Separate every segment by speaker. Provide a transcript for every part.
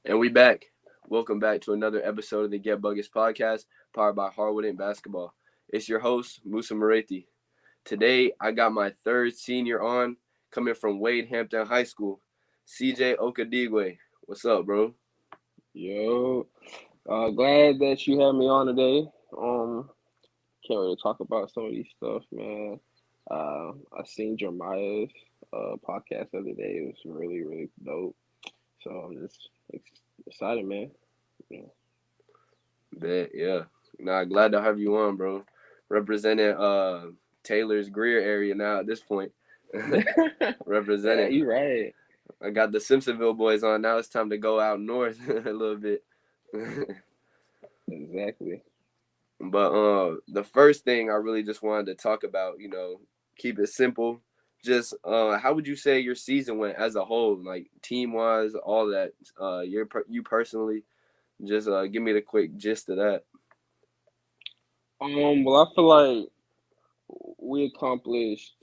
Speaker 1: And we back. Welcome back to another episode of the Get Buggers podcast, powered by Harwood and Basketball. It's your host, Musa Moretti. Today, I got my third senior on, coming from Wade Hampton High School, CJ Okadigwe. What's up, bro?
Speaker 2: Yo, glad that you had me on today. Can't really talk about some of these stuff, man. I seen Jeremiah's podcast the other day. It was really, really dope. So I'm just excited, man. Yeah.
Speaker 1: Bet, yeah. Nah, glad to have you on, bro. Representing Taylor's Greer area now at this point.
Speaker 2: Yeah,
Speaker 1: Representing.
Speaker 2: you right.
Speaker 1: I got the Simpsonville boys on. Now it's time to go out north a little bit.
Speaker 2: Exactly.
Speaker 1: But the first thing I really just wanted to talk about, keep it simple. Just how would you say your season went as a whole, like team wise, all that? You personally, just give me the quick gist of that.
Speaker 2: Well, I feel like we accomplished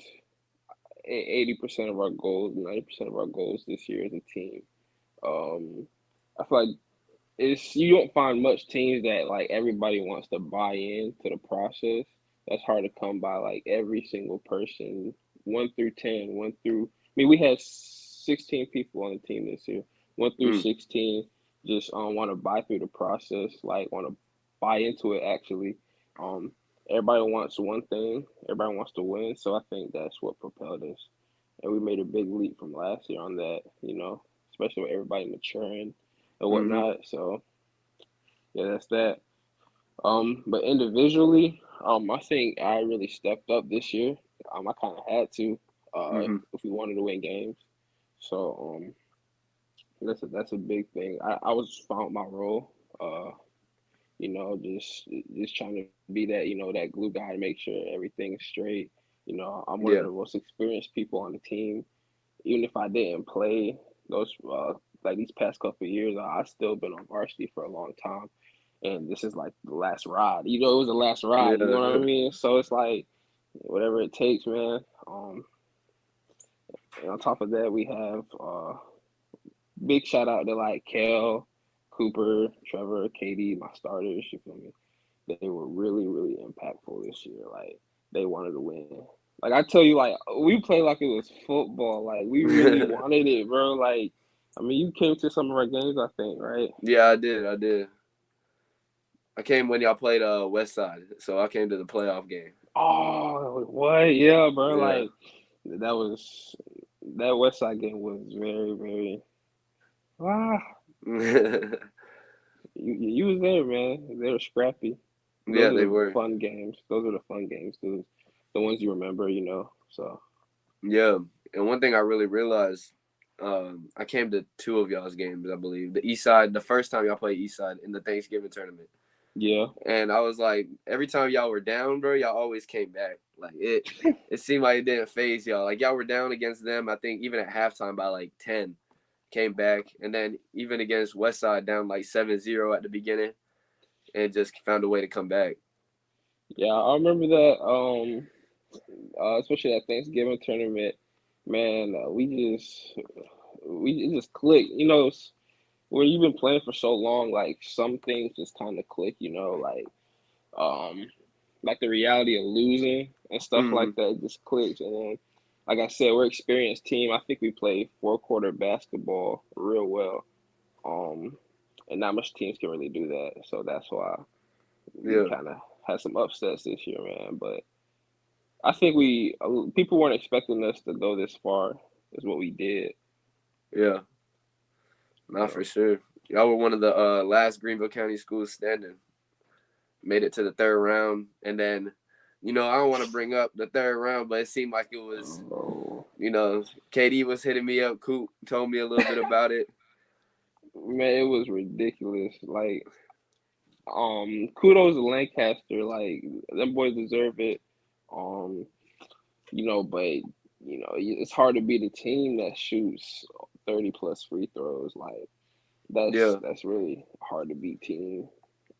Speaker 2: 80% of our goals, 90% of our goals this year as a team. Um, I feel like you don't find much teams that like everybody wants to buy in to the process. That's hard to come by. Like every single person, 1 through 10, one through. I mean, we had 16 people on the team this year. One through
Speaker 1: Mm,
Speaker 2: 16 just want to buy through the process. Like want to buy into it. Actually, um, everybody wants one thing. Everybody wants to win. So I think that's what propelled us, and we made a big leap from last year on that. Especially with everybody maturing and
Speaker 1: mm-hmm.
Speaker 2: whatnot. So yeah, that's that. But individually, I think I really stepped up this year. I kind of had to,
Speaker 1: Mm-hmm.
Speaker 2: if we wanted to win games. So that's a big thing. I was found my role. Just trying to be that that glue guy to make sure everything's straight. I'm one of the
Speaker 1: Yeah.
Speaker 2: most experienced people on the team. Even if I didn't play those like these past couple of years, I still been on varsity for a long time, and this is like the last ride. It was the last ride. You know what I
Speaker 1: Yeah.
Speaker 2: mean? So it's like whatever it takes, man. And on top of that, we have big shout out to like Kel, Cooper, Trevor, Katie, my starters. You feel me? They were really, really impactful this year. Like they wanted to win. Like I tell you, like we played like it was football. Like we really wanted it, bro. Like I mean, you came to some of our games, I think, right?
Speaker 1: Yeah, I did. I did. I came when y'all played West Side, so I came to the playoff game.
Speaker 2: Oh, what? Yeah, bro.
Speaker 1: Yeah.
Speaker 2: Like that was that West Side game was very, very. Ah, you was there, man. They were scrappy.
Speaker 1: Yeah,
Speaker 2: Those are
Speaker 1: they
Speaker 2: the
Speaker 1: were.
Speaker 2: fun games. Those are the fun games. The ones you remember. So
Speaker 1: Yeah, and one thing I really realized, I came to two of y'all's games, I believe. The East Side, the first time y'all played East Side in the Thanksgiving tournament,
Speaker 2: yeah,
Speaker 1: and I was like, every time y'all were down, bro, y'all always came back. Like it seemed like it didn't phase y'all. Like y'all were down against them. I think even at halftime by like 10, came back, and then even against West Side down like 7-0 at the beginning, and just found a way to come back.
Speaker 2: yeah. I remember that. Especially that Thanksgiving tournament, man. We it just clicked. When you've been playing for so long, like some things just kind of click. Um, like the reality of losing and stuff
Speaker 1: Mm-hmm.
Speaker 2: like that just clicks. And then, like I said, we're an experienced team. I think we play four-quarter basketball real well. Um, and not much teams can really do that. So that's why we
Speaker 1: Yeah,
Speaker 2: kind of had some upsets this year, man. But I think people weren't expecting us to go this far, is what we did.
Speaker 1: yeah, not for
Speaker 2: So
Speaker 1: sure. Y'all were one of the last Greenville County schools standing. Made it to the third round, and then, I don't want to bring up the third round, but it seemed like it was,
Speaker 2: oh,
Speaker 1: KD was hitting me up. Coop told me a little bit about it.
Speaker 2: man, it was ridiculous. Like, kudos to Lancaster. Like, them boys deserve it. Um, but it's hard to beat a team that shoots 30 plus free throws. Like, that's
Speaker 1: Yeah.
Speaker 2: that's really hard to beat team,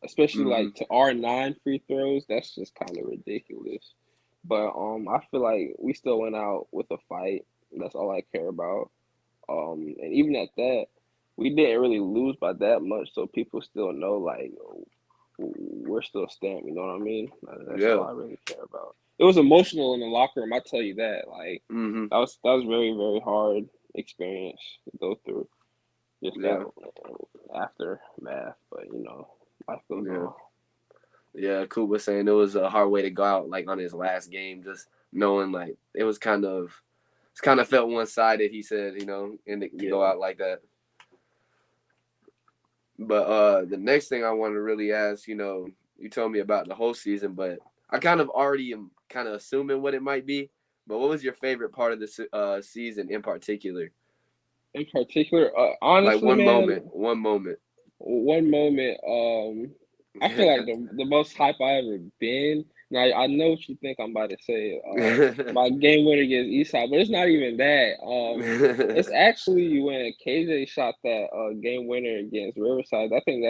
Speaker 2: especially
Speaker 1: Mm-hmm.
Speaker 2: like to our 9 free throws. That's just kind of ridiculous. But I feel like we still went out with a fight. That's all I care about. And even at that. we didn't really lose by that much, so people still know like we're still stamped. You know what I mean? That's all
Speaker 1: Yeah.
Speaker 2: I really care about. It was emotional in the locker room. I tell you that. Like
Speaker 1: Mhm.
Speaker 2: that was very very hard experience to go through. Just that
Speaker 1: Yeah.
Speaker 2: aftermath, but life goes
Speaker 1: Yeah.
Speaker 2: on.
Speaker 1: Yeah. Coop was saying it was a hard way to go out, like on his last game, just knowing like it was it's kind of felt one sided. He said, and to go
Speaker 2: Yeah.
Speaker 1: out like that. But the next thing I want to really ask, you told me about the whole season, but I kind of already am kind of assuming what it might be. But what was your favorite part of the season in particular?
Speaker 2: In particular,
Speaker 1: Like
Speaker 2: honestly,
Speaker 1: one
Speaker 2: man,
Speaker 1: moment, one moment.
Speaker 2: one moment, I feel like the most hype I ever been. Now I know what you think I'm about to say. My game winner against Eastside, but it's not even that. It's actually when KJ shot that game winner against Riverside. I think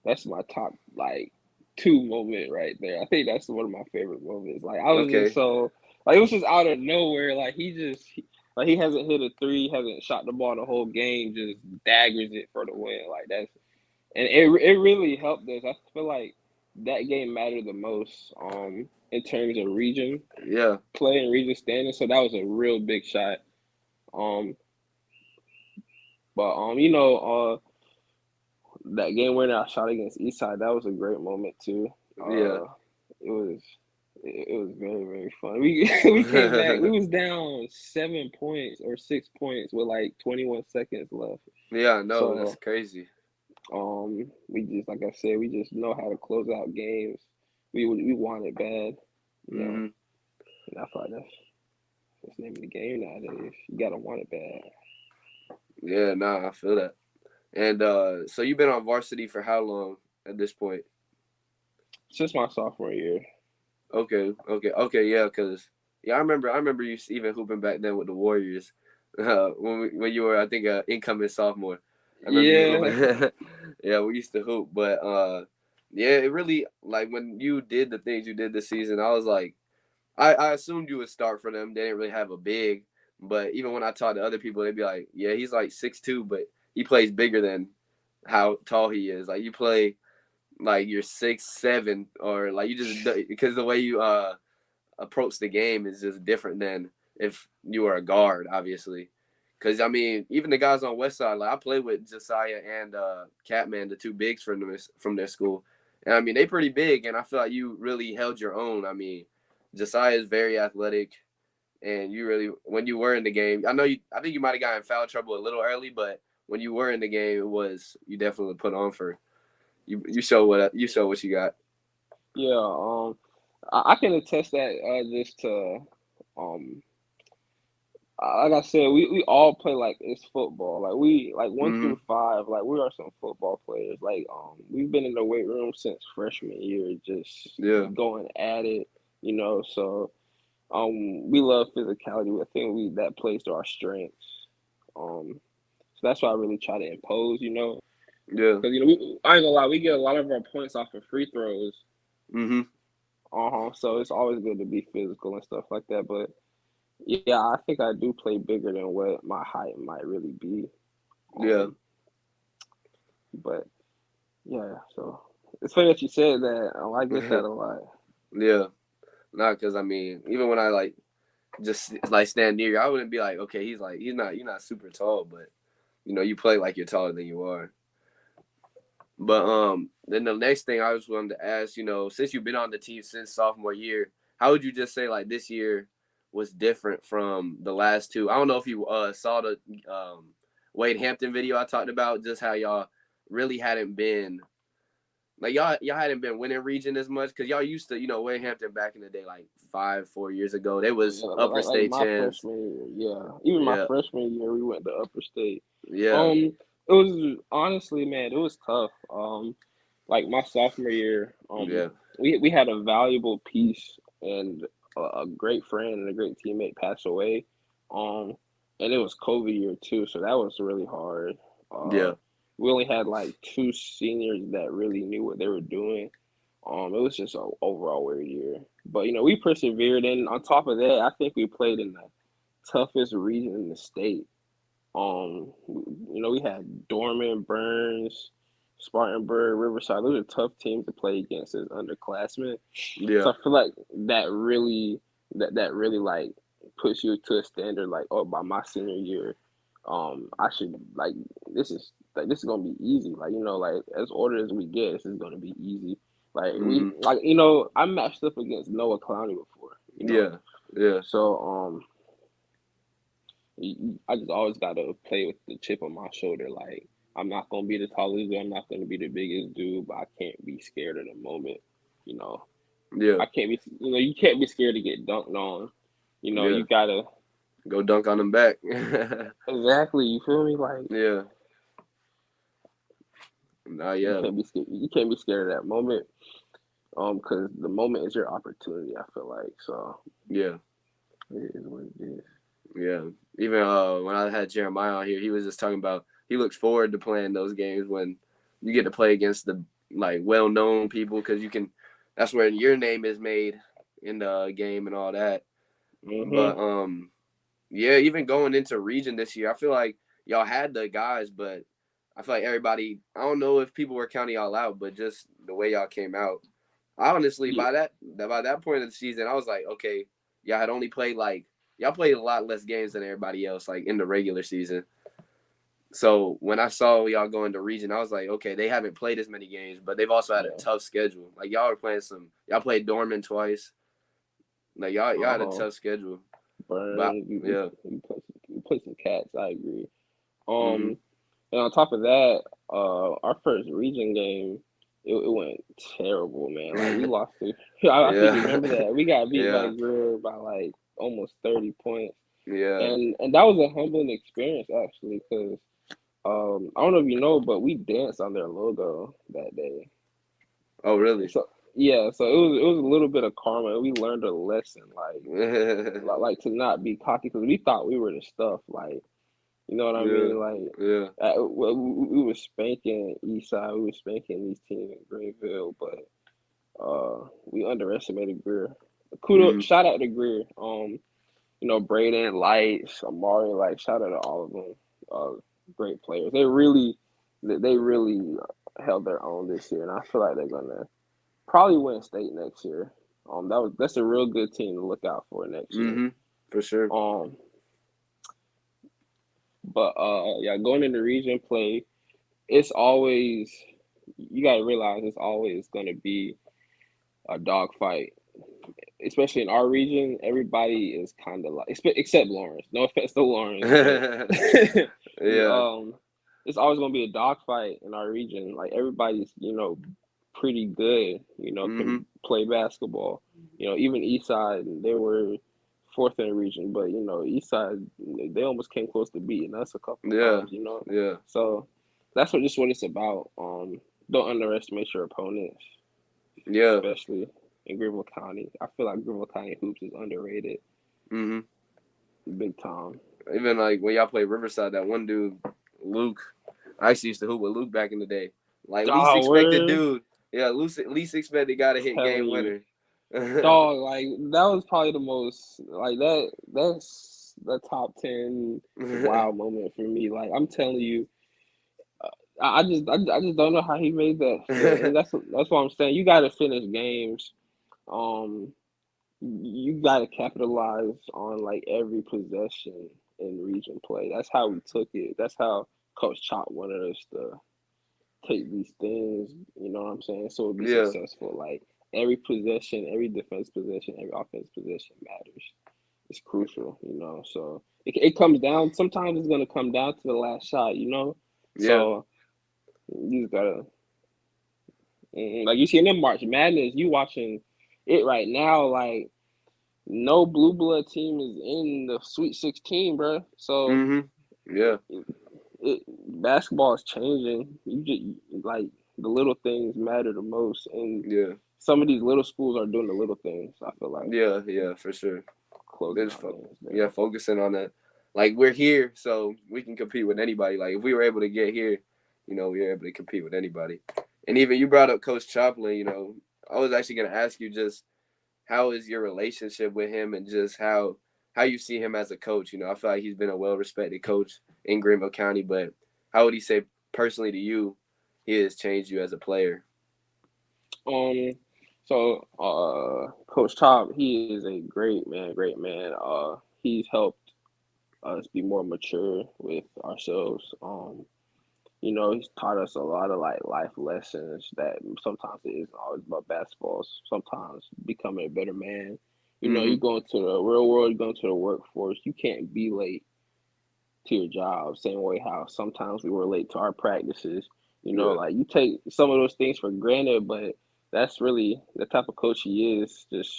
Speaker 2: that's my top like two moment right there. I think that's one of my favorite moments. Like I was just
Speaker 1: Okay.
Speaker 2: so like it was just out of nowhere. Like like he hasn't hit a three, hasn't shot the ball the whole game, just daggers it for the win. Like that's and it really helped us. I feel like that game mattered the most in terms of region
Speaker 1: Yeah.
Speaker 2: play and region standing. So that was a real big shot. Um, but that game winner I shot against Eastside, that was a great moment too.
Speaker 1: Yeah.
Speaker 2: It was it was very very fun. We we came back. We was down 7 points or 6 points with like 21 seconds left.
Speaker 1: Yeah, I know. That's
Speaker 2: So
Speaker 1: crazy.
Speaker 2: we just like I said, we just know how to close out games. We want it bad, you know.
Speaker 1: Hmm.
Speaker 2: And I thought that's the name of the game nowadays. You gotta want it bad.
Speaker 1: Yeah, nah, I feel that. And so you've been on varsity for how long at this point?
Speaker 2: Since my sophomore year.
Speaker 1: Okay, okay, okay, yeah, cause yeah, I remember you even hooping back then with the Warriors, when you were I think incoming sophomore. I remember you
Speaker 2: Yeah,
Speaker 1: hooping. Yeah, we used to hoop, but yeah, it really like when you did the things you did this season, I was like, I assumed you would start for them. They didn't really have a big, but even when I talked to other people, they'd be like, yeah, he's like 6'2", but he plays bigger than how tall he is. Like you play like you're 6'7", or like you just because the way you approach the game is just different than if you were a guard, obviously. Because I mean, even the guys on West Side, like I played with Josiah and Catman, the two bigs from their school, and I mean they pretty big, and I feel like you really held your own. I mean, Josiah is very athletic, and you really when you were in the game, I think you might have gotten in foul trouble a little early, but when you were in the game, it was you definitely put on for you. You show what you got.
Speaker 2: yeah. I can attest that just to um like I said, we all play like it's football. Like we like one
Speaker 1: Hmm.
Speaker 2: through five, like we are some football players. Like we've been in the weight room since freshman year, just
Speaker 1: Yeah.
Speaker 2: going at it, So we love physicality. I think we that plays to our strengths. So that's why I really try to impose,
Speaker 1: Yeah.
Speaker 2: because I ain't gonna lie, we get a lot of our points off of free throws.
Speaker 1: Hmm.
Speaker 2: So it's always good to be physical and stuff like that. But yeah, I think I do play bigger than what my height might really be.
Speaker 1: Yeah.
Speaker 2: Um, but yeah, so it's funny that you said that. I get that a lot.
Speaker 1: Yeah. Not because I mean, even when I like just like stand near you, I wouldn't be like, okay, he's not super tall, but you play like you're taller than you are. But then the next thing I just wanted to ask, since you've been on the team since sophomore year, how would you just say like this year was different from the last two? I don't know if you saw the Wade Hampton video I talked about, just how y'all really hadn't been like y'all hadn't been winning region as much because y'all used to Wade Hampton back in the day like 5 4 years ago they was
Speaker 2: Yeah,
Speaker 1: upper
Speaker 2: like
Speaker 1: state
Speaker 2: my
Speaker 1: champs.
Speaker 2: freshman year, yeah. Even my
Speaker 1: Yeah,
Speaker 2: freshman year, we went to Upper State.
Speaker 1: yeah,
Speaker 2: Um, it was honestly, man, it was tough. Like my sophomore year,
Speaker 1: yeah,
Speaker 2: we had a valuable piece and a great friend and a great teammate pass away. Um, and it was COVID year too, so that was really hard.
Speaker 1: yeah,
Speaker 2: We only had like two seniors that really knew what they were doing. It was just an overall weird year. But we persevered, and on top of that, I think we played in the toughest region in the state. We had Dorman, Burns, Spartanburg, Riverside. Those are tough teams to play against as underclassmen.
Speaker 1: Yeah.
Speaker 2: So I feel like that really like puts you to a standard like, oh, by my senior year, I should like this is gonna be easy. Like, like as ordered as we get, this is gonna be easy. Like
Speaker 1: Hmm.
Speaker 2: I matched up against Noah Clowney before.
Speaker 1: Yeah. Yeah.
Speaker 2: So I just always gotta play with the chip on my shoulder. Like, I'm not gonna be the tallest dude, I'm not gonna be the biggest dude, but I can't be scared of the moment. You know,
Speaker 1: Yeah.
Speaker 2: I can't be. You can't be scared to get dunked on.
Speaker 1: Yeah.
Speaker 2: You gotta
Speaker 1: Go dunk on them back.
Speaker 2: exactly. You feel me? Like,
Speaker 1: Yeah. Nah.
Speaker 2: you
Speaker 1: Yeah.
Speaker 2: can't be scared. You can't be scared of that moment. Because the moment is your opportunity. I feel like so.
Speaker 1: Yeah.
Speaker 2: It is what it is.
Speaker 1: Yeah. Even when I had Jeremiah on here, he was just talking about he looks forward to playing those games when you get to play against the like well known people because you can. That's where your name is made in the game and all that.
Speaker 2: Mhm.
Speaker 1: But yeah, even going into region this year, I feel like y'all had the guys, but I feel like everybody. I don't know if people were counting y'all out, but just the way y'all came out, I honestly
Speaker 2: Yeah.
Speaker 1: by that point of the season, I was like, okay, y'all had only played like y'all played a lot less games than everybody else, like in the regular season. So when I saw y'all go into region, I was like, okay, they haven't played as many games, but they've also had a
Speaker 2: Yeah.
Speaker 1: tough schedule. Like y'all were playing y'all played Dorman twice. Like y'all had a
Speaker 2: Uh huh.
Speaker 1: tough schedule. But
Speaker 2: Burn.
Speaker 1: yeah,
Speaker 2: We play some cats. I agree.
Speaker 1: hmm
Speaker 2: And on top of that, our first region game, it went terrible, man. Like, we lost to. I think you
Speaker 1: yeah,
Speaker 2: remember that we got beat by
Speaker 1: yeah,
Speaker 2: Greer by like almost 30 points,
Speaker 1: yeah.
Speaker 2: and that was a humbling experience actually, because I don't know if you know, but we danced on their logo that day.
Speaker 1: Oh, really?
Speaker 2: So yeah, so it was a little bit of karma. We learned a lesson, like to not be cocky, because we thought we were the stuff, like. You know what I
Speaker 1: yeah,
Speaker 2: mean? Like,
Speaker 1: yeah.
Speaker 2: we were spanking Eastside, we were spanking these teams in Greenville, but we underestimated Greer.
Speaker 1: Mm,
Speaker 2: Shout out to Greer. Braden, Light, Amari, like shout out to all of them. Great players. They really held their own this year, and I feel like they're gonna probably win state next year. That's a real good team to look out for next year.
Speaker 1: mm-hmm. For sure.
Speaker 2: Um, but yeah, going into region play, it's always you gotta realize it's always gonna be a dogfight, especially in our region. Everybody is kind of like, except Lawrence. No offense to Lawrence, but
Speaker 1: Yeah.
Speaker 2: um, it's always gonna be a dogfight in our region. Like, everybody's pretty good.
Speaker 1: Mm-hmm.
Speaker 2: Can play basketball. Even Eastside, they were fourth in the region, but Eastside, they almost came close to beating us a couple of
Speaker 1: Yeah.
Speaker 2: times.
Speaker 1: Yeah.
Speaker 2: So that's what it's about. Don't underestimate your opponents,
Speaker 1: Yeah.
Speaker 2: especially in Greenville County. I feel like Greenville County hoops is underrated,
Speaker 1: Mm-hmm.
Speaker 2: big time.
Speaker 1: Even like when y'all played Riverside, that one dude, Luke. I actually used to hoop with Luke back in the day. Like least
Speaker 2: Dog,
Speaker 1: expected
Speaker 2: we're
Speaker 1: dude. Yeah, least expected guy to hit
Speaker 2: telling
Speaker 1: game
Speaker 2: you,
Speaker 1: winner.
Speaker 2: dog. Like, that was probably the most like that. That's the top 10 wow moment for me. Like, I'm telling you, I just don't know how he made that fit, and that's what I'm saying. You got to finish games. Um, you got to capitalize on like every possession in region play. That's how we took it. That's how Coach Chop wanted us to take these things. You know what I'm saying? So it'll be
Speaker 1: Yeah,
Speaker 2: successful. Like, every possession, every defense possession, every offense possession matters. It's crucial. So it comes down. Sometimes it's gonna come down to the last shot.
Speaker 1: yeah,
Speaker 2: So you just gotta like you see in the March Madness. You watching it right now, like. No blue blood team is in the Sweet 16, bro. So
Speaker 1: mm-hmm. Yeah,
Speaker 2: basketball is changing. You just like the little things matter the most, and
Speaker 1: yeah,
Speaker 2: some of these little schools are doing the little things. I feel like
Speaker 1: yeah, yeah, for sure.
Speaker 2: closing
Speaker 1: There's
Speaker 2: out games
Speaker 1: yeah,
Speaker 2: there.
Speaker 1: focusing on that. Like we're here, so we can compete with anybody. Like if we were able to get here, we were able to compete with anybody. And even you brought up Coach Choplin. I was actually gonna ask you just how is your relationship with him and just how you see him as a coach. I feel like he's been a well respected coach in Greenville County, but how would he say personally to you he has changed you as a player?
Speaker 2: Um, Coach Top, he is a great man. He's helped us be more mature with ourselves. He's taught us a lot of like life lessons that sometimes it isn't always about basketball. Sometimes becoming a better man. You
Speaker 1: Mm-hmm.
Speaker 2: go into the real world, you go into the workforce. You can't be late to your job. Same way how sometimes we were late to our practices.
Speaker 1: Yeah.
Speaker 2: Like you take some of those things for granted, but that's really the type of coach he is. Just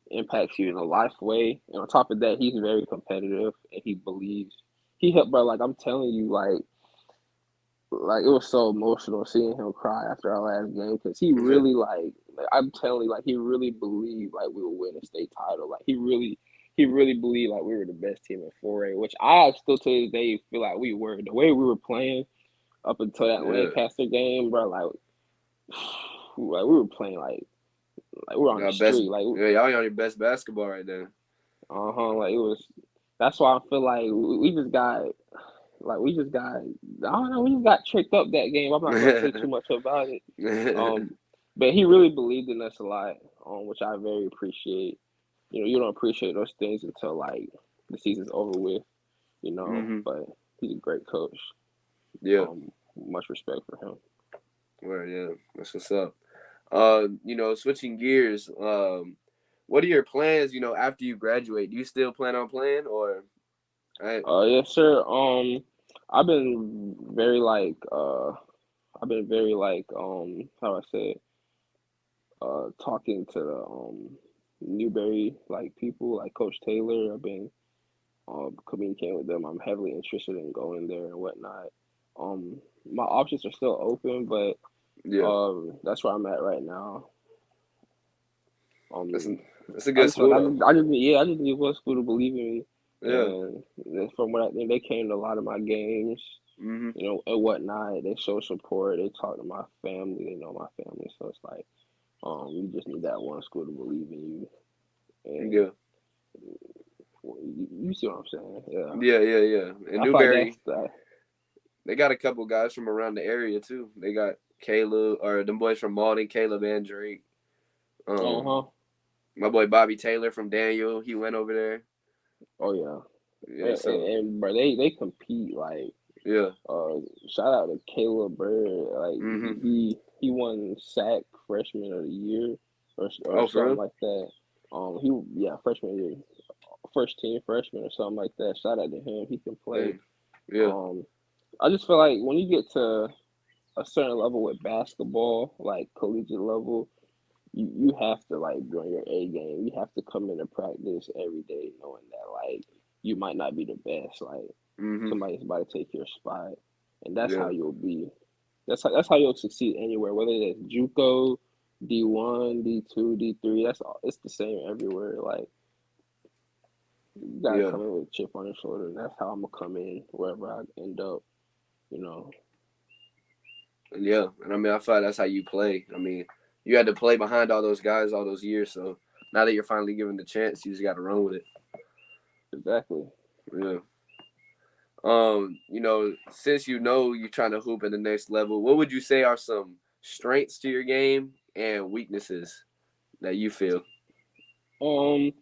Speaker 2: impacts you in a life way. And on top of that, he's very competitive and he believes. He helped, bro. Like I'm telling you, like it was so emotional seeing him cry after our last game because he really like I'm telling you, like he really believed like we would win a state title. Like he really believed like we were the best team in 4A, which I still to this day feel like we were. The way we were playing up until that
Speaker 1: Yeah.
Speaker 2: Lancaster game, bro, like we were playing like we were on the
Speaker 1: Y'all best.
Speaker 2: street, like
Speaker 1: Yeah, y'all on your best basketball right there.
Speaker 2: like it was. That's why I feel like we just got. Like I don't know, we just got tricked up that game. I'm not gonna say too much about it. But he really believed in us a lot, which I very appreciate. You don't appreciate those things until like the season's over with,
Speaker 1: Mm-hmm.
Speaker 2: But he's a great coach.
Speaker 1: Yeah.
Speaker 2: Much respect for him.
Speaker 1: Well, yeah, that's what's up. Switching gears. What are your plans? After you graduate, do you still plan on playing or? I,
Speaker 2: Yes, sir. I've been very like how I say it, talking to the Newberry like people like Coach Taylor. I've been communicating with them. I'm heavily interested in going there and whatnot. My options are still open, but
Speaker 1: yeah,
Speaker 2: that's where I'm at right now.
Speaker 1: that's a,
Speaker 2: Um,
Speaker 1: that's a
Speaker 2: I
Speaker 1: good
Speaker 2: just want,
Speaker 1: school though.
Speaker 2: I just need one school to believe in me,
Speaker 1: Yeah.
Speaker 2: and from what I think, they came to a lot of my games,
Speaker 1: Mm-hmm.
Speaker 2: and whatnot. They show support. They talk to my family. They know my family, so it's like, you just need that one school to believe in you, and
Speaker 1: Yeah.
Speaker 2: you see what I'm saying? Yeah,
Speaker 1: Yeah. Yeah. Yeah. And
Speaker 2: I feel like that's
Speaker 1: Newberry,
Speaker 2: the.
Speaker 1: they got a couple guys from around the area too. They got Caleb or them boys from Malden, Caleb and Drake.
Speaker 2: Uh
Speaker 1: Um,
Speaker 2: huh.
Speaker 1: my boy Bobby Taylor from Daniel, he went over there.
Speaker 2: Oh yeah.
Speaker 1: Yeah. So
Speaker 2: Bro, they compete like
Speaker 1: yeah.
Speaker 2: uh shout out to Caleb Bird, like
Speaker 1: Mm-hmm.
Speaker 2: he won SAC freshman of the year or
Speaker 1: Oh, for
Speaker 2: something
Speaker 1: real?
Speaker 2: like that. He yeah, freshman year, first team freshman or something like that. Shout out to him, he can play.
Speaker 1: Dang. Yeah.
Speaker 2: um I just feel like when you get to a certain level with basketball, like collegiate level, you have to like be on your A game. You have to come into practice every day knowing that like you might not be the best. Like
Speaker 1: Mm-hmm.
Speaker 2: somebody's about to take your spot, and that's how
Speaker 1: Yeah.
Speaker 2: you'll be. That's how you'll succeed anywhere, whether it's JUCO, D1, D2, D3. That's all. It's the same everywhere. Like you gotta
Speaker 1: Yeah.
Speaker 2: come in with a chip on your shoulder, and that's how I'm gonna come in wherever I end up. You know,
Speaker 1: Yeah, and I mean, I feel like that's how you play. I mean, you had to play behind all those guys all those years, so now that you're finally given the chance, you just got to run with it.
Speaker 2: exactly.
Speaker 1: Yeah. Since you're trying to hoop at the next level, what would you say are some strengths to your game and weaknesses that you feel?
Speaker 2: Um,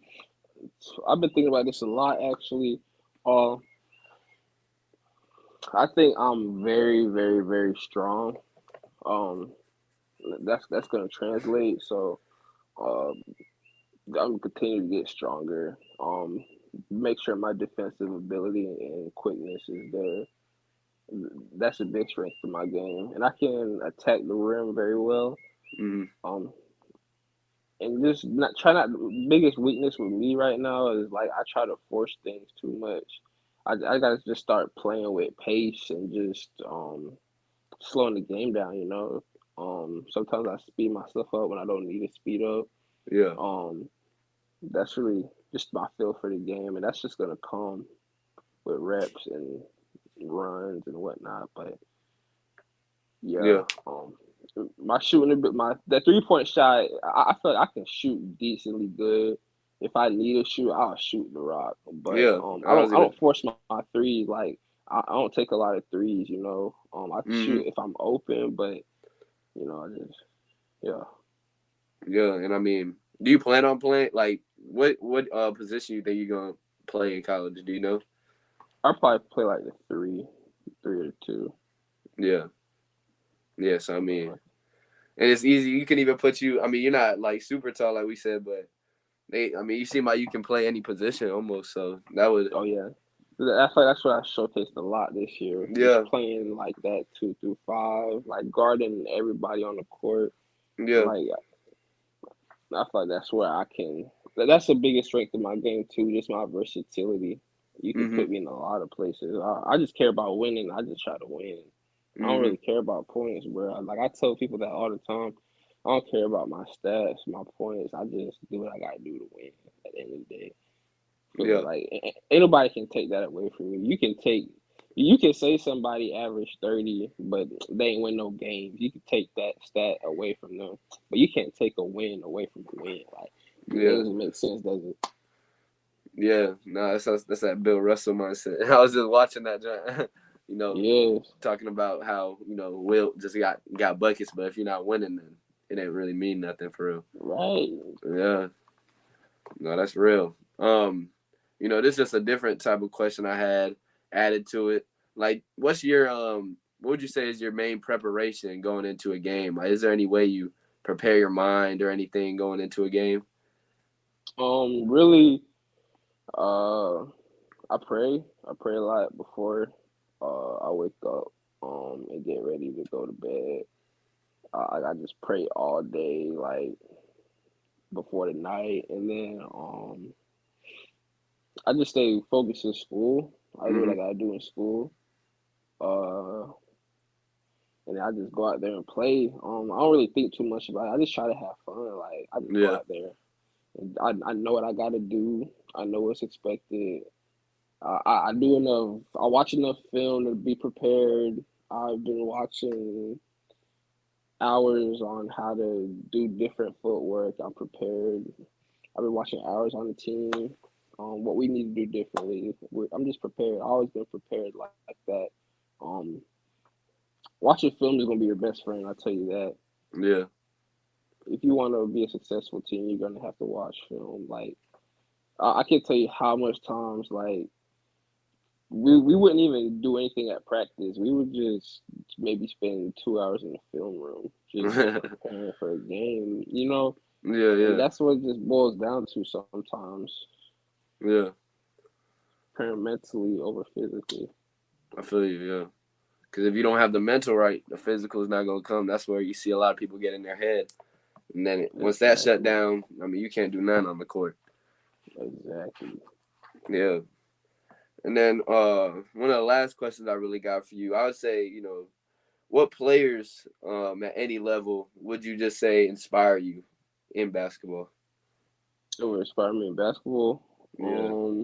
Speaker 2: I've been thinking about this a lot actually. Uh, I think I'm very, very, very strong. Um, that's gonna translate. So, uh, I'm gonna continue to get stronger. Make sure my defensive ability and quickness is there. That's a big strength for my game, and I can attack the rim very well.
Speaker 1: Mm-hmm.
Speaker 2: Um, and just not try not. Biggest weakness with me right now is like I try to force things too much. I gotta just start playing with pace and just slowing the game down. Sometimes I speed myself up when I don't need to speed up.
Speaker 1: Yeah.
Speaker 2: Um, that's really just my feel for the game, and that's just gonna come with reps and runs and whatnot. But yeah,
Speaker 1: Yeah.
Speaker 2: my shooting a bit, my that 3 point shot, I feel like I can shoot decently good. If I need to shoot, I'll shoot the rock. But
Speaker 1: Yeah. I was
Speaker 2: I
Speaker 1: gonna.
Speaker 2: don't force my threes like I don't take a lot of threes. I can
Speaker 1: Hmm.
Speaker 2: shoot if I'm open, but I just yeah.
Speaker 1: Yeah, and I mean, do you plan on playing? Like, what position you think you're gonna play in college? Do you know?
Speaker 2: I probably play like the three or two.
Speaker 1: Yeah, yeah. So I
Speaker 2: Something
Speaker 1: mean,
Speaker 2: like
Speaker 1: and it's easy. You can even put you. I mean, you're not like super tall, like we said, but I mean, you seem like you can play any position almost. So that would.
Speaker 2: oh yeah. That's what I showcased a lot this year. Just
Speaker 1: Yeah,
Speaker 2: playing like that 2 through 5, like guarding everybody on the court.
Speaker 1: yeah.
Speaker 2: Like I feel like that's where I can. That's the biggest strength of my game too. Just my versatility. You can
Speaker 1: Mhm.
Speaker 2: put me in a lot of places. I just care about winning. I just try to win. I don't
Speaker 1: Mhm.
Speaker 2: really care about points, bro. Like I tell people that all the time. I don't care about my stats, my points. I just do what I gotta do to win. At the end of the day, feel
Speaker 1: Yeah.
Speaker 2: like ain't nobody can take that away from you. You can say somebody averaged 30, but they ain't win no games. You can take that stat away from them, but you can't take a win away from a win. Like it
Speaker 1: Yeah.
Speaker 2: doesn't make sense, does it?
Speaker 1: Yeah. No, that's that Bill Russell mindset. I was just watching that, you know,
Speaker 2: Yes,
Speaker 1: talking about how Will just got buckets, but if you're not winning, then it ain't really mean nothing for real.
Speaker 2: right.
Speaker 1: Yeah. No, that's real. This is just a different type of question I had added to it. Like, what's your what would you say is your main preparation going into a game? Like, is there any way you prepare your mind or anything going into a game?
Speaker 2: Really. Uh, I pray. I pray a lot before. I wake up. And get ready to go to bed. I just pray all day, like before the night, and then I just stay focused in school. I do what I
Speaker 1: Mm-hmm.
Speaker 2: gotta do in school. Uh, and then I just go out there and play. I don't really think too much about it. I just try to have fun. Like I just go
Speaker 1: Yeah.
Speaker 2: out there. And I know what I gotta do. I know what's expected. I do enough. I watch enough film to be prepared. I've been watching hours on how to do different footwork. I'm prepared. I've been watching hours on the team, what we need to do differently. I'm just prepared. I've always been prepared like that. Um, Watching film is gonna be your best friend. I tell you that.
Speaker 1: Yeah.
Speaker 2: If you want to be a successful team, you're gonna have to watch film. Like I can't tell you how much times like we wouldn't even do anything at practice. We would just maybe spend 2 hours in the film room just preparing for a game.
Speaker 1: Yeah.
Speaker 2: And
Speaker 1: Yeah.
Speaker 2: that's what it just boils down to sometimes.
Speaker 1: Yeah.
Speaker 2: Preparing mentally over physically.
Speaker 1: I feel you. Yeah. Because if you don't have the mental right, the physical is not gonna come. That's where you see a lot of people get in their head, and then once that shut
Speaker 2: Exactly.
Speaker 1: down, I mean, you can't do nothing on the court.
Speaker 2: Exactly.
Speaker 1: Yeah. And then one of the last questions I really got for you, I would say, what players at any level would you just say inspire you in basketball?
Speaker 2: It would inspire me in basketball.
Speaker 1: Yeah.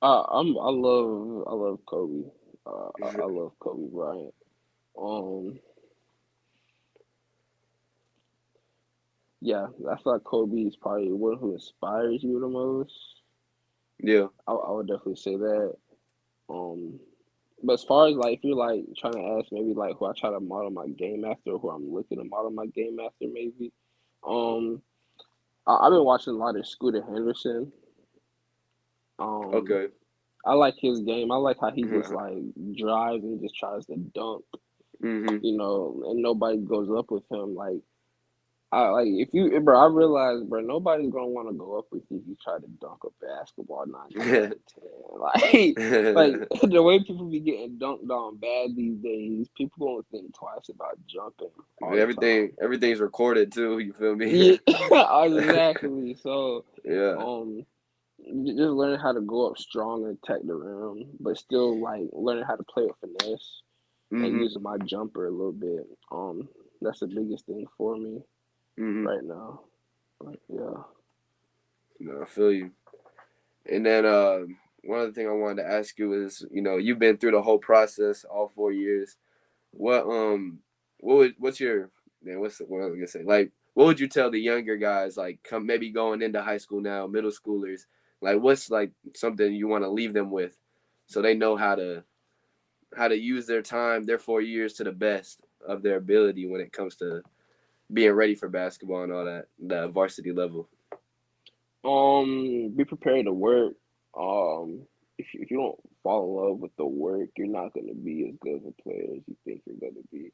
Speaker 2: I love Kobe. I love Kobe Bryant. Um, yeah, I feel like Kobe is probably one who inspires you the most.
Speaker 1: Yeah.
Speaker 2: I would definitely say that. Um, but as far as like if you're like trying to ask maybe like who I try to model my game after, or who I'm looking to model my game after, maybe. Um, I've been watching a lot of Scooter Henderson. Um,
Speaker 1: Okay.
Speaker 2: I like his game. I like how he just like drives and just tries to dunk,
Speaker 1: Mhm.
Speaker 2: and nobody goes up with him. Like I like if you, bro. I realize, bro, nobody's gonna want to go up with you if you try to dunk a basketball 9 times out of 10. Like the way people be getting dunked on bad these days, people gonna think twice about jumping all the time.
Speaker 1: Everything's recorded too. You feel me?
Speaker 2: Yeah, exactly. So,
Speaker 1: Yeah.
Speaker 2: um, just learning how to go up strong and attack the rim, but still like learning how to play with finesse and
Speaker 1: Mhm.
Speaker 2: using my jumper a little bit. That's the biggest thing for me
Speaker 1: Mhm.
Speaker 2: right now. But yeah.
Speaker 1: No, I feel you. And then one other thing I wanted to ask you is, you've been through the whole process, all 4 years. What's your man? What was I gonna say? Like, what would you tell the younger guys, like, come maybe going into high school now, middle schoolers, Like, what's like something you want to leave them with, so they know how to use their time, their 4 years, to the best of their ability when it comes to being ready for basketball and all that, the varsity level.
Speaker 2: Be prepared to work. If you don't fall in love with the work, you're not gonna be as good of a player as you think you're gonna be.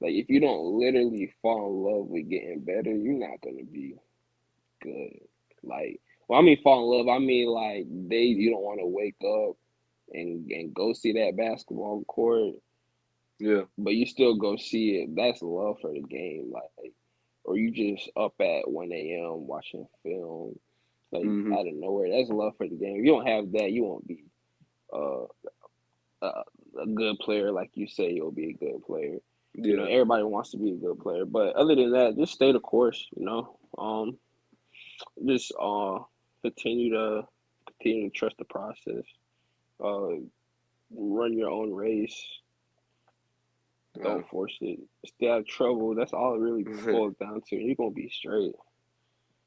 Speaker 2: Like if you don't literally fall in love with getting better, you're not gonna be good. Like, well, I mean fall in love. I mean like days you don't want to wake up and go see that basketball court,
Speaker 1: Yeah.
Speaker 2: but you still go see it. That's love for the game. Like, or you just up at 1 a.m. watching film, like
Speaker 1: Hmm.
Speaker 2: out of nowhere. That's love for the game. If you don't have that, you won't be uh, a, a good player. Like you say, you'll be a good player.
Speaker 1: Yeah.
Speaker 2: Everybody wants to be a good player, but other than that, just stay the course. Just continue to trust the process. Uh, Run your own race.
Speaker 1: Uh,
Speaker 2: Don't force it. Stay out of trouble. That's all it really boils down to. You're gonna be straight.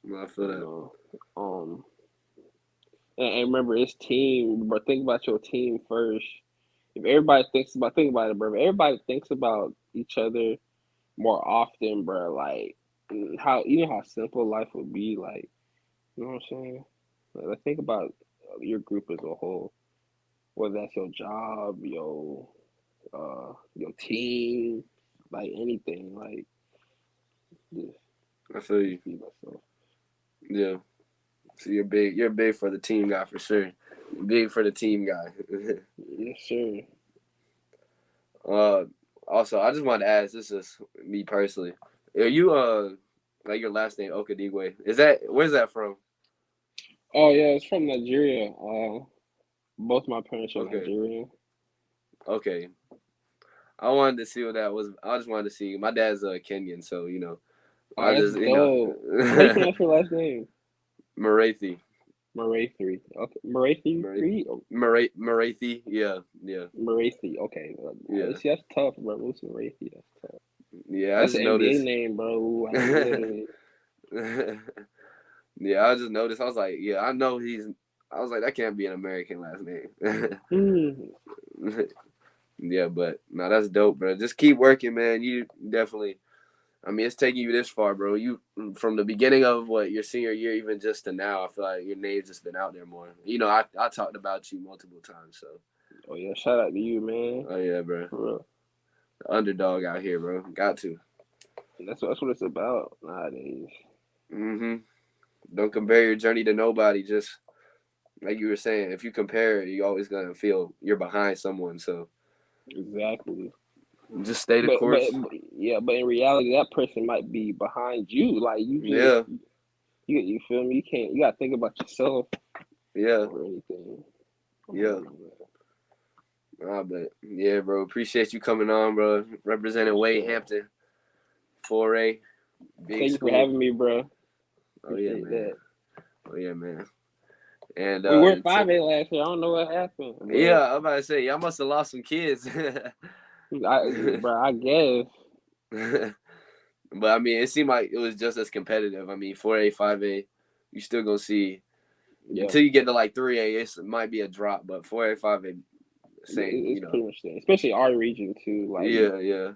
Speaker 1: I feel
Speaker 2: You
Speaker 1: that.
Speaker 2: know. Um, and remember, it's team. But think about your team first. If everybody think about it, bro. If everybody thinks about each other more often, bro. Like how simple life would be. Like, you know what I'm saying? Like think about your group as a whole. Whether that's your job, your team, like anything, like just
Speaker 1: I feel you.
Speaker 2: just be myself.
Speaker 1: Yeah. So you're big. You're big for the team guy for sure. Big for the team guy.
Speaker 2: Yes, sir.
Speaker 1: uh, Also, I just wanted to ask. This is me personally. Are you like your last name Okadigwe? Is that where's that from?
Speaker 2: Oh yeah, it's from Nigeria. Both my parents are
Speaker 1: Okay.
Speaker 2: Nigerian.
Speaker 1: Okay. I wanted to see what that was. I just wanted to see. My dad's Kenyan, so
Speaker 2: Oh,
Speaker 1: I
Speaker 2: that's
Speaker 1: just
Speaker 2: dope. How you pronounce your last name?
Speaker 1: Marathi.
Speaker 2: Marathi. Okay, Marathi
Speaker 1: Marathi.
Speaker 2: three. Oh,
Speaker 1: Marathi. Yeah. Yeah.
Speaker 2: Marathi. Okay,
Speaker 1: Yeah.
Speaker 2: see, that's tough, bro. What's Marathi? That's tough.
Speaker 1: Yeah. I
Speaker 2: That's
Speaker 1: just
Speaker 2: an NBA
Speaker 1: noticed.
Speaker 2: name, bro. Like literally.
Speaker 1: Yeah, I just noticed. I was like, yeah, I know he's. I was like, that can't be an American last name.
Speaker 2: Hmm.
Speaker 1: Yeah, but no, that's dope, bro. Just keep working, man. You definitely. I mean, it's taking you this far, bro. You from the beginning of what your senior year, even just to now. I feel like your name's just been out there more. I talked about you multiple times. So,
Speaker 2: Oh yeah, shout out to you, man.
Speaker 1: oh yeah, bro.
Speaker 2: For real.
Speaker 1: The underdog out here, bro. Got to.
Speaker 2: That's what it's about nowadays.
Speaker 1: Don't compare your journey to nobody. Just like you were saying, if you compare, you always gonna feel you're behind someone. So
Speaker 2: Exactly.
Speaker 1: just stay the
Speaker 2: But, but
Speaker 1: course.
Speaker 2: but yeah, but in reality, that person might be behind you. Like
Speaker 1: Yeah,
Speaker 2: you feel me? You gotta think about yourself
Speaker 1: yeah,
Speaker 2: or anything.
Speaker 1: yeah. But yeah, bro. Appreciate you coming on, bro. Representing
Speaker 2: Yes,
Speaker 1: Wade
Speaker 2: sir.
Speaker 1: Hampton, 4A, big
Speaker 2: Thank you for
Speaker 1: school.
Speaker 2: having me, bro.
Speaker 1: Oh yeah,
Speaker 2: Appreciate
Speaker 1: man.
Speaker 2: that.
Speaker 1: Oh yeah, man. And
Speaker 2: We were 5A last year. I don't know what happened,
Speaker 1: yeah,
Speaker 2: but
Speaker 1: I'm about to say y'all must have lost some kids.
Speaker 2: bro, I guess.
Speaker 1: But I mean, it seemed like it was just as competitive. I mean, 4A, 5A, you still gonna see
Speaker 2: Yeah,
Speaker 1: until you get to like 3A, it might be a drop. But 4A, 5A, same.
Speaker 2: it's pretty much the same. Especially our region too. Like,
Speaker 1: Yeah, yeah,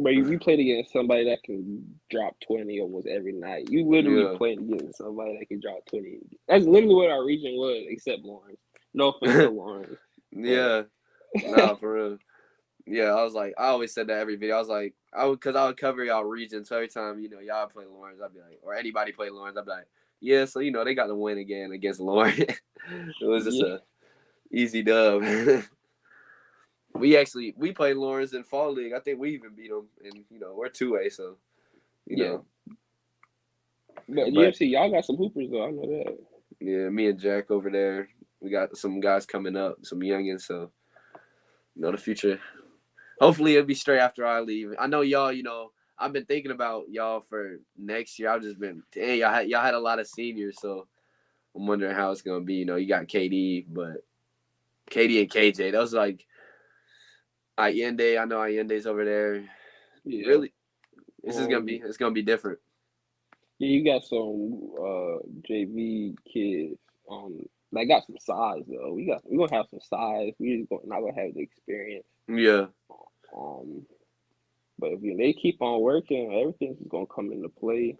Speaker 2: but you played against somebody that can drop 20 almost every night. You literally
Speaker 1: yeah,
Speaker 2: played against somebody that can drop 20. That's literally what our region was, except Lawrence. No offense to Lawrence, but
Speaker 1: yeah. Nah, for real. Yeah, I was like, I always said that every video. I was like, cause I would cover y'all region. So every time y'all play Lawrence, I'd be like, or anybody play Lawrence, I'd be like, yeah. So they got to win again against Lawrence. It was just
Speaker 2: yeah,
Speaker 1: a easy dub. We played Lawrence in fall league. I think we even beat them, and we're 2A, so you
Speaker 2: yeah.
Speaker 1: know.
Speaker 2: But
Speaker 1: But
Speaker 2: UFC, y'all got some hoopers though. I know that.
Speaker 1: yeah, me and Jack over there, we got some guys coming up, some youngins. So the future. Hopefully it'll be straight after I leave. I know y'all. I've been thinking about y'all for next year. I've just been, dang, y'all had a lot of seniors, so I'm wondering how it's gonna be. You got KD, but KD and KJ, those are like Allende. I know Allende's over there.
Speaker 2: Yeah.
Speaker 1: Really, it's gonna be different.
Speaker 2: Yeah, you got some JV kids. They got some size though. We gonna have some size. Not gonna have the experience.
Speaker 1: Yeah,
Speaker 2: Um, but if they keep on working, everything's just gonna come into play.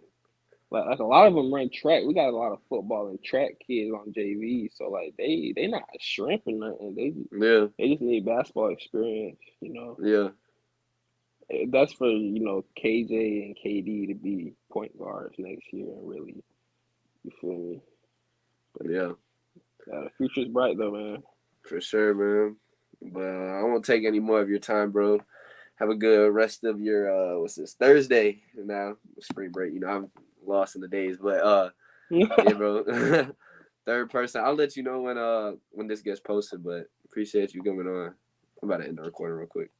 Speaker 2: Like a lot of them run track. We got a lot of football and track kids on JV, so like they not shrimping nothing.
Speaker 1: yeah,
Speaker 2: They just need basketball experience.
Speaker 1: yeah,
Speaker 2: That's for KJ and KD to be point guards next year and really, you feel me? But
Speaker 1: yeah,
Speaker 2: the future's bright though, man.
Speaker 1: for sure, man. But I won't take any more of your time, bro. Have a good rest of your what's this Thursday now? Spring break. I'm lost in the days, but yeah, bro. Third person. I'll let you know when this gets posted, but appreciate you coming on. I'm about to end the recording real quick.